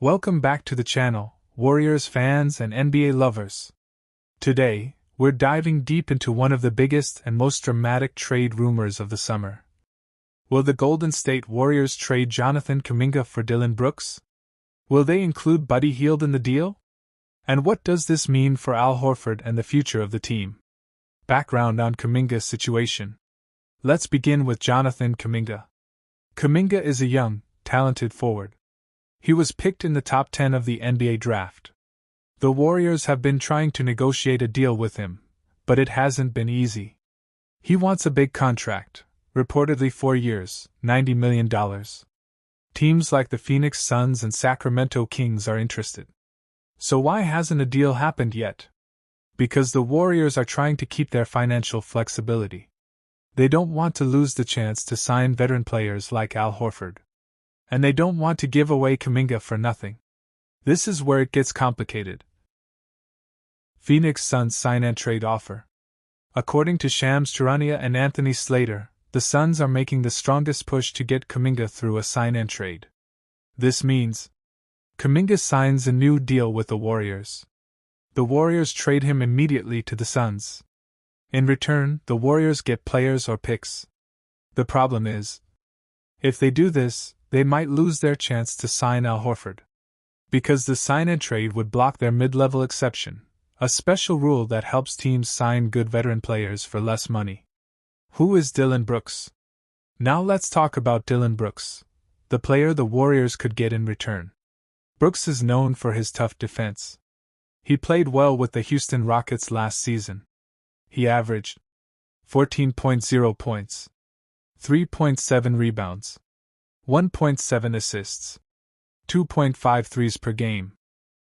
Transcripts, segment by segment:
Welcome back to the channel, Warriors fans and NBA lovers. Today, we're diving deep into one of the biggest and most dramatic trade rumors of the summer. Will the Golden State Warriors trade Jonathan Kuminga for Dillon Brooks? Will they include Buddy Hield in the deal? And what does this mean for Al Horford and the future of the team? Background on Kuminga's situation. Let's begin with Jonathan Kuminga. Kuminga is a young, talented forward. He was picked in the top 10 of the NBA draft. The Warriors have been trying to negotiate a deal with him, but it hasn't been easy. He wants a big contract, reportedly 4 years, $90 million. Teams like the Phoenix Suns and Sacramento Kings are interested. So why hasn't a deal happened yet? Because the Warriors are trying to keep their financial flexibility. They don't want to lose the chance to sign veteran players like Al Horford. And they don't want to give away Kuminga for nothing. This is where it gets complicated. Phoenix Suns sign-and-trade offer. According to Shams Charania and Anthony Slater, the Suns are making the strongest push to get Kuminga through a sign-and-trade. This means Kuminga signs a new deal with the Warriors. The Warriors trade him immediately to the Suns. In return, the Warriors get players or picks. The problem is, if they do this, they might lose their chance to sign Al Horford. Because the sign-and-trade would block their mid-level exception, a special rule that helps teams sign good veteran players for less money. Who is Dillon Brooks? Now let's talk about Dillon Brooks, the player the Warriors could get in return. Brooks is known for his tough defense. He played well with the Houston Rockets last season. He averaged 14.0 points, 3.7 rebounds, 1.7 assists, 2.5 threes per game.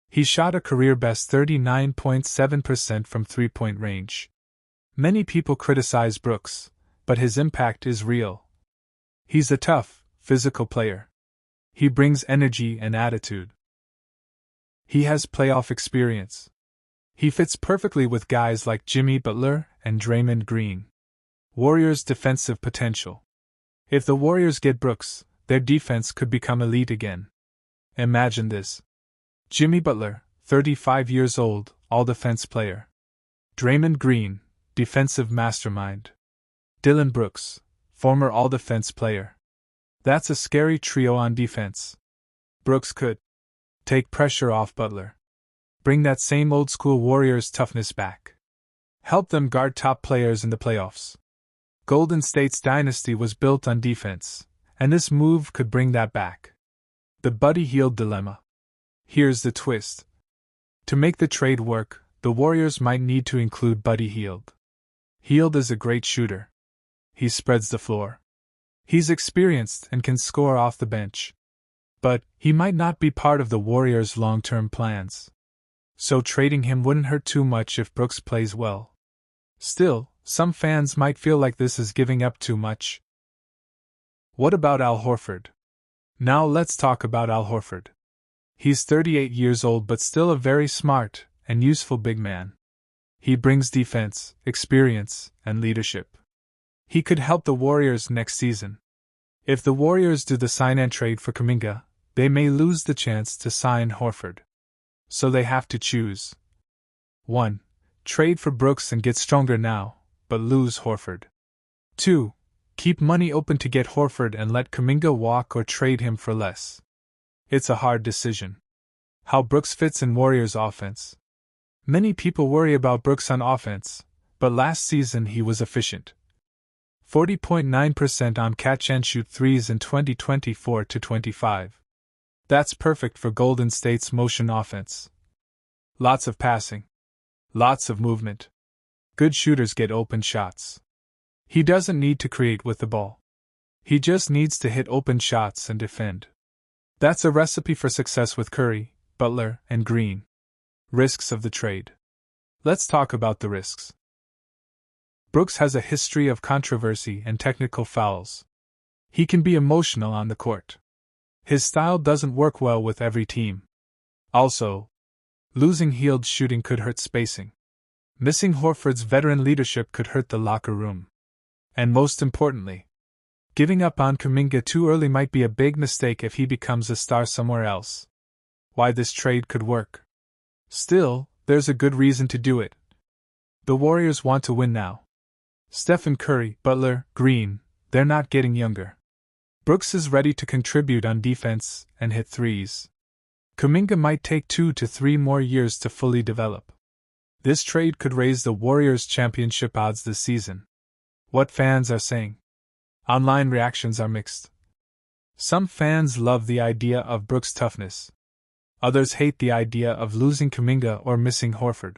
He shot a career-best 39.7% from three-point range. Many people criticize Brooks, but his impact is real. He's a tough, physical player. He brings energy and attitude. He has playoff experience. He fits perfectly with guys like Jimmy Butler and Draymond Green. Warriors' defensive potential. If the Warriors get Brooks, their defense could become elite again. Imagine this. Jimmy Butler, 35 years old, all-defense player. Draymond Green, defensive mastermind. Dillon Brooks, former all-defense player. That's a scary trio on defense. Brooks could take pressure off Butler. Bring that same old-school Warriors toughness back. Help them guard top players in the playoffs. Golden State's dynasty was built on defense, and this move could bring that back. The Buddy Hield dilemma. Here's the twist. To make the trade work, the Warriors might need to include Buddy Hield. Hield is a great shooter. He spreads the floor. He's experienced and can score off the bench. But he might not be part of the Warriors' long-term plans. So trading him wouldn't hurt too much if Brooks plays well. Still, some fans might feel like this is giving up too much. What about Al Horford? Now let's talk about Al Horford. He's 38 years old but still a very smart and useful big man. He brings defense, experience, and leadership. He could help the Warriors next season. If the Warriors do the sign-and-trade for Kuminga, they may lose the chance to sign Horford. So they have to choose. 1. Trade for Brooks and get stronger now, but lose Horford. 2. Keep money open to get Horford and let Kuminga walk or trade him for less. It's a hard decision. How Brooks fits in Warriors' offense. Many people worry about Brooks on offense, but last season he was efficient. 40.9% on catch-and-shoot threes in 2024-25. That's perfect for Golden State's motion offense. Lots of passing. Lots of movement. Good shooters get open shots. He doesn't need to create with the ball. He just needs to hit open shots and defend. That's a recipe for success with Curry, Butler, and Green. Risks of the trade. Let's talk about the risks. Brooks has a history of controversy and technical fouls. He can be emotional on the court. His style doesn't work well with every team. Also, losing Hield's shooting could hurt spacing. Missing Horford's veteran leadership could hurt the locker room. And most importantly, giving up on Kuminga too early might be a big mistake if he becomes a star somewhere else. why this trade could work. Still, there's a good reason to do it. The Warriors want to win now. Stephen Curry, Butler, Green, they're not getting younger. Brooks is ready to contribute on defense and hit threes. Kuminga might take 2 to 3 more years to fully develop. This trade could raise the Warriors' championship odds this season. What fans are saying? Online reactions are mixed. Some fans love the idea of Brooks' toughness. Others hate the idea of losing Kuminga or missing Horford.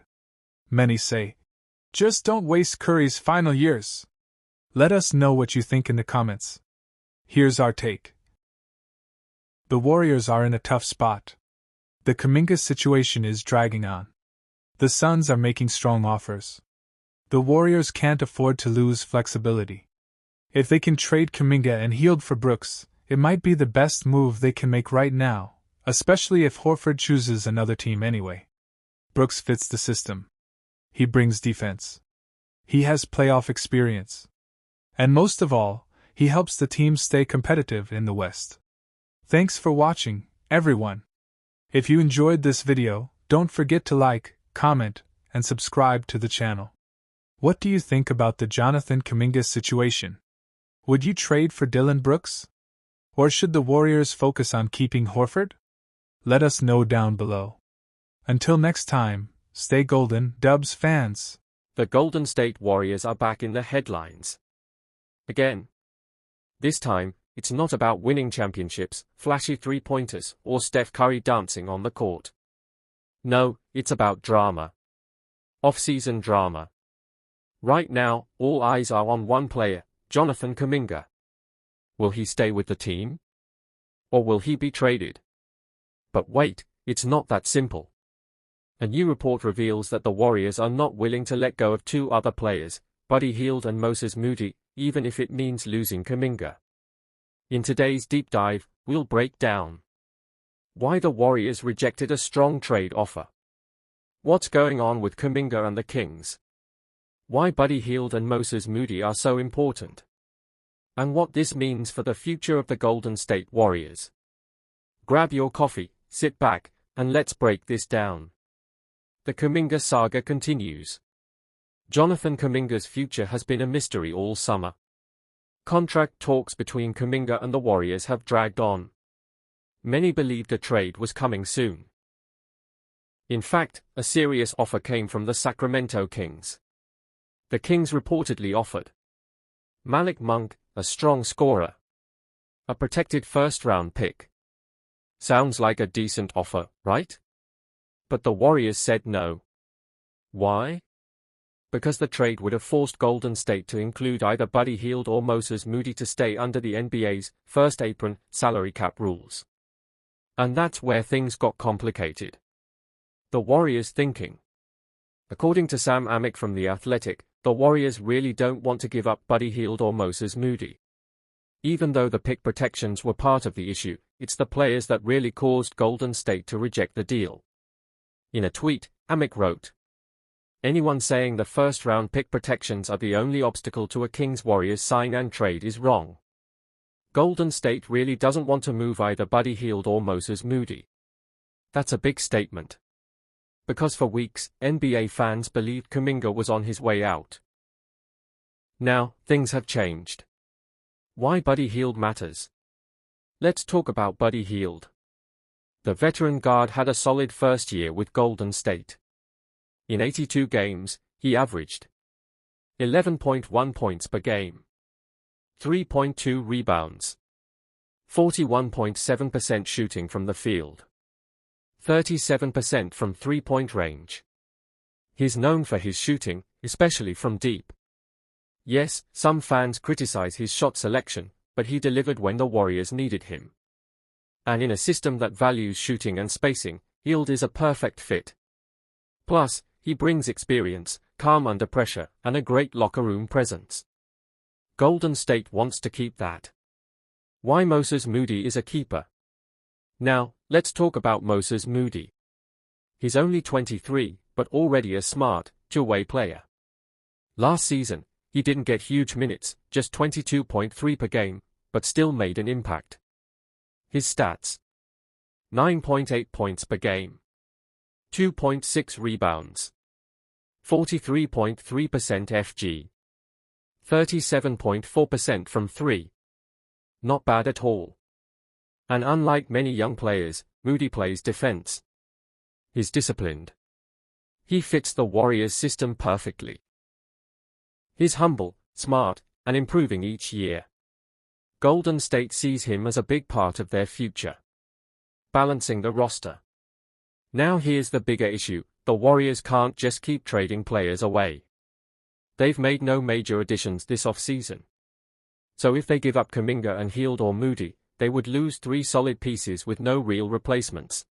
Many say, just don't waste Curry's final years. Let us know what you think in the comments. Here's our take. The Warriors are in a tough spot. The Kuminga situation is dragging on. The Suns are making strong offers. The Warriors can't afford to lose flexibility. If they can trade Kuminga and Hield for Brooks, it might be the best move they can make right now, especially if Horford chooses another team anyway. Brooks fits the system. He brings defense. He has playoff experience. And most of all, he helps the team stay competitive in the West. Thanks for watching, everyone. If you enjoyed this video, don't forget to like, comment, and subscribe to the channel. What do you think about the Jonathan Kuminga situation? Would you trade for Dillon Brooks? Or should the Warriors focus on keeping Horford? Let us know down below. Until next time, stay golden, Dubs fans. The Golden State Warriors are back in the headlines. Again. This time, it's not about winning championships, flashy three-pointers, or Steph Curry dancing on the court. No, it's about drama. Off-season drama. Right now, all eyes are on one player, Jonathan Kuminga. Will he stay with the team? Or will he be traded? But wait, it's not that simple. A new report reveals that the Warriors are not willing to let go of 2 other players, Buddy Hield and Moses Moody, even if it means losing Kuminga. In today's deep dive, we'll break down why the Warriors rejected a strong trade offer, what's going on with Kuminga and the Kings, why Buddy Hield and Moses Moody are so important, and what this means for the future of the Golden State Warriors. Grab your coffee, sit back, and let's break this down. The Kuminga saga continues. Jonathan Kuminga's future has been a mystery all summer. Contract talks between Kuminga and the Warriors have dragged on. Many believed a trade was coming soon. In fact, a serious offer came from the Sacramento Kings. The Kings reportedly offered Malik Monk, a strong scorer, a protected first-round pick. Sounds like a decent offer, right? But the Warriors said no. Why? Because the trade would have forced Golden State to include either Buddy Hield or Moses Moody to stay under the NBA's first apron salary cap rules. And that's where things got complicated. The Warriors thinking. According to Sam Amick from The Athletic, the Warriors really don't want to give up Buddy Hield or Moses Moody. Even though the pick protections were part of the issue, it's the players that really caused Golden State to reject the deal. In a tweet, Amick wrote, "Anyone saying the first-round pick protections are the only obstacle to a Kings-Warriors sign and trade is wrong. Golden State really doesn't want to move either Buddy Hield or Moses Moody. That's a big statement. Because for weeks, NBA fans believed Kuminga was on his way out. Now, things have changed. Why Buddy Hield matters. Let's talk about Buddy Hield. The veteran guard had a solid first year with Golden State. In 82 games, he averaged 11.1 points per game, 3.2 rebounds, 41.7% shooting from the field, 37% from three-point range. He's known for his shooting, especially from deep. Yes, some fans criticize his shot selection, but he delivered when the Warriors needed him. And in a system that values shooting and spacing, Hield is a perfect fit. Plus, he brings experience, calm under pressure, and a great locker room presence. Golden State wants to keep that. Why Moses Moody is a keeper. Now, let's talk about Moses Moody. He's only 23, but already a smart, two-way player. Last season, he didn't get huge minutes, just 22.3 per game, but still made an impact. His stats. 9.8 points per game. 2.6 rebounds. 43.3% FG. 37.4% from 3. Not bad at all. And unlike many young players, Moody plays defense. He's disciplined. He fits the Warriors' system perfectly. He's humble, smart, and improving each year. Golden State sees him as a big part of their future. Balancing the roster. Now here's the bigger issue: the Warriors can't just keep trading players away. They've made no major additions this offseason. So if they give up Kuminga and Hield or Moody, they would lose 3 solid pieces with no real replacements.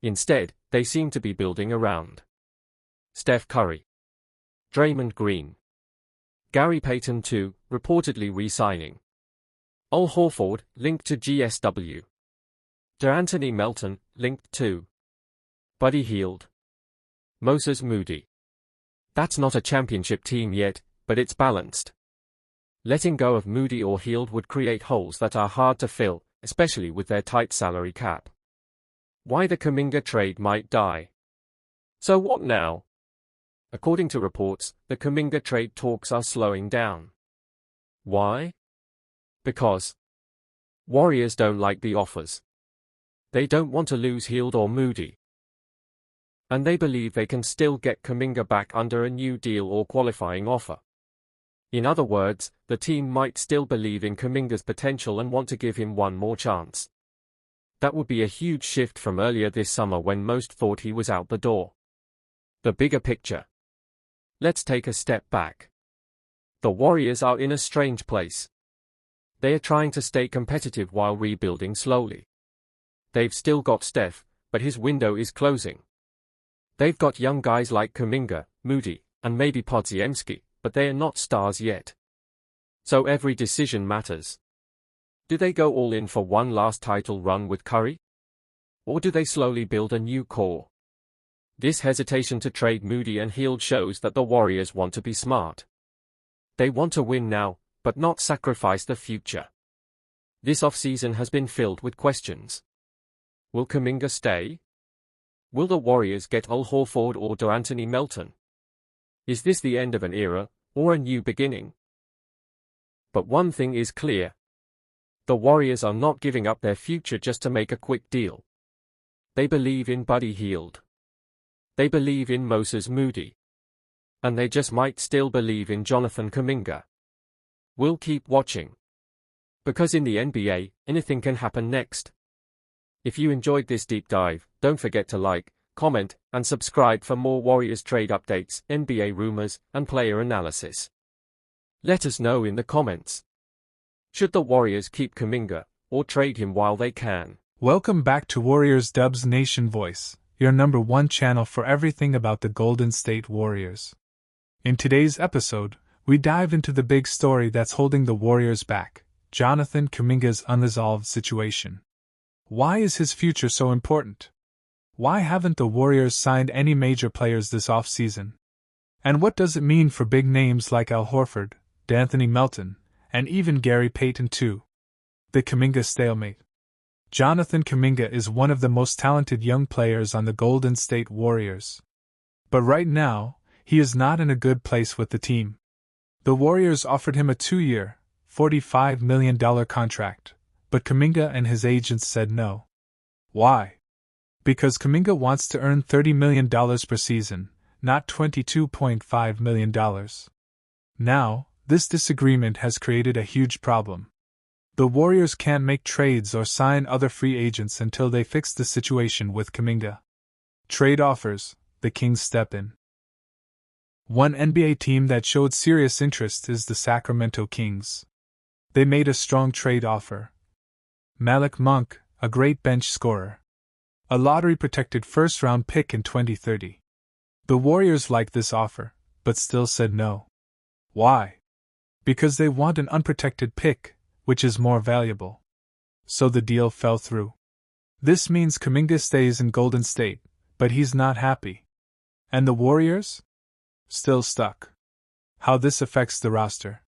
Instead, they seem to be building around Steph Curry, Draymond Green, Gary Payton II, reportedly re-signing, Al Horford, linked to GSW, DeAnthony Melton, linked to Buddy Hield, Moses Moody. That's not a championship team yet, but it's balanced. Letting go of Moody or Hield would create holes that are hard to fill, especially with their tight salary cap. Why the Kuminga trade might die. So what now? According to reports, the Kuminga trade talks are slowing down. Why? Because Warriors don't like the offers. They don't want to lose Hield or Moody. And they believe they can still get Kuminga back under a new deal or qualifying offer. In other words, the team might still believe in Kuminga's potential and want to give him one more chance. That would be a huge shift from earlier this summer when most thought he was out the door. The bigger picture. Let's take a step back. The Warriors are in a strange place. They are trying to stay competitive while rebuilding slowly. They've still got Steph, but his window is closing. They've got young guys like Kuminga, Moody, and maybe Podziemski, but they are not stars yet. So every decision matters. Do they go all in for one last title run with Curry? Or do they slowly build a new core? This hesitation to trade Moody and Hield shows that the Warriors want to be smart. They want to win now, but not sacrifice the future. This offseason has been filled with questions. Will Kuminga stay? Will the Warriors get Al Horford or DeAnthony Melton? Is this the end of an era, or a new beginning? But one thing is clear. The Warriors are not giving up their future just to make a quick deal. They believe in Buddy Hield. They believe in Moses Moody. And they just might still believe in Jonathan Kuminga. We'll keep watching. Because in the NBA, anything can happen next. If you enjoyed this deep dive, don't forget to like, comment, and subscribe for more Warriors trade updates, NBA rumors, and player analysis. Let us know in the comments. Should the Warriors keep Kuminga, or trade him while they can? Welcome back to Warriors Dubs Nation Voice, your #1 channel for everything about the Golden State Warriors. In today's episode, we dive into the big story that's holding the Warriors back, Jonathan Kuminga's unresolved situation. Why is his future so important? Why haven't the Warriors signed any major players this offseason? And what does it mean for big names like Al Horford, DeAnthony Melton, and even Gary Payton II? The Kuminga stalemate. Jonathan Kuminga is one of the most talented young players on the Golden State Warriors. But right now, he is not in a good place with the team. The Warriors offered him a 2-year, $45 million contract, but Kuminga and his agents said no. Why? Because Kuminga wants to earn $30 million per season, not $22.5 million. Now, this disagreement has created a huge problem. The Warriors can't make trades or sign other free agents until they fix the situation with Kuminga. Trade offers, the Kings step in. One NBA team that showed serious interest is the Sacramento Kings. They made a strong trade offer. Malik Monk, a great bench scorer. A lottery-protected first-round pick in 2030. The Warriors liked this offer, but still said no. Why? Because they want an unprotected pick, which is more valuable. So the deal fell through. This means Kuminga stays in Golden State, but he's not happy. And the Warriors? Still stuck. How this affects the roster.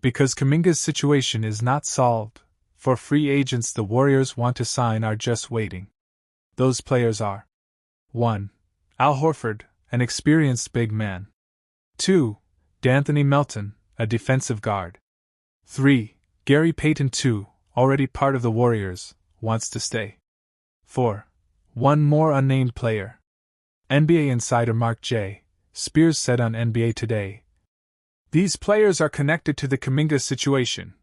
Because Kuminga's situation is not solved, for free agents the Warriors want to sign are just waiting. Those players are 1. Al Horford, an experienced big man. 2. D'Anthony Melton, a defensive guard. 3. Gary Payton II, already part of the Warriors, wants to stay. 4. One more unnamed player. NBA insider Mark J. Spears said on NBA Today. These players are connected to the Kuminga situation.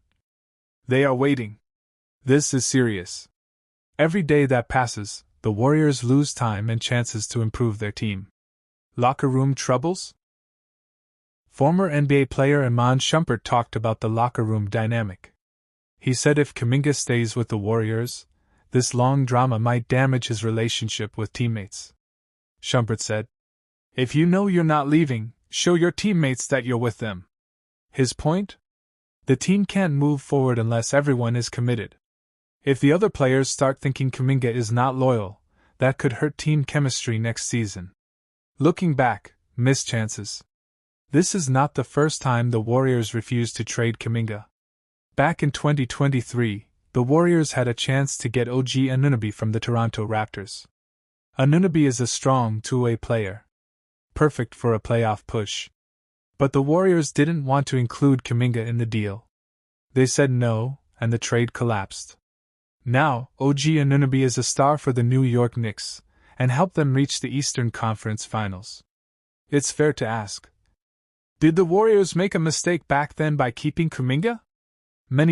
They are waiting. This is serious. Every day that passes, the Warriors lose time and chances to improve their team. Locker room troubles? Former NBA player Iman Shumpert talked about the locker room dynamic. He said if Kuminga stays with the Warriors, this long drama might damage his relationship with teammates. Shumpert said, "If you know you're not leaving, show your teammates that you're with them." His point? The team can't move forward unless everyone is committed. If the other players start thinking Kuminga is not loyal, that could hurt team chemistry next season. Looking back, missed chances. This is not the first time the Warriors refused to trade Kuminga. Back in 2023, the Warriors had a chance to get OG Anunoby from the Toronto Raptors. Anunoby is a strong two-way player, perfect for a playoff push. But the Warriors didn't want to include Kuminga in the deal. They said no, and the trade collapsed. Now, OG Anunoby is a star for the New York Knicks, and helped them reach the Eastern Conference Finals. It's fair to ask, did the Warriors make a mistake back then by keeping Kuminga? Many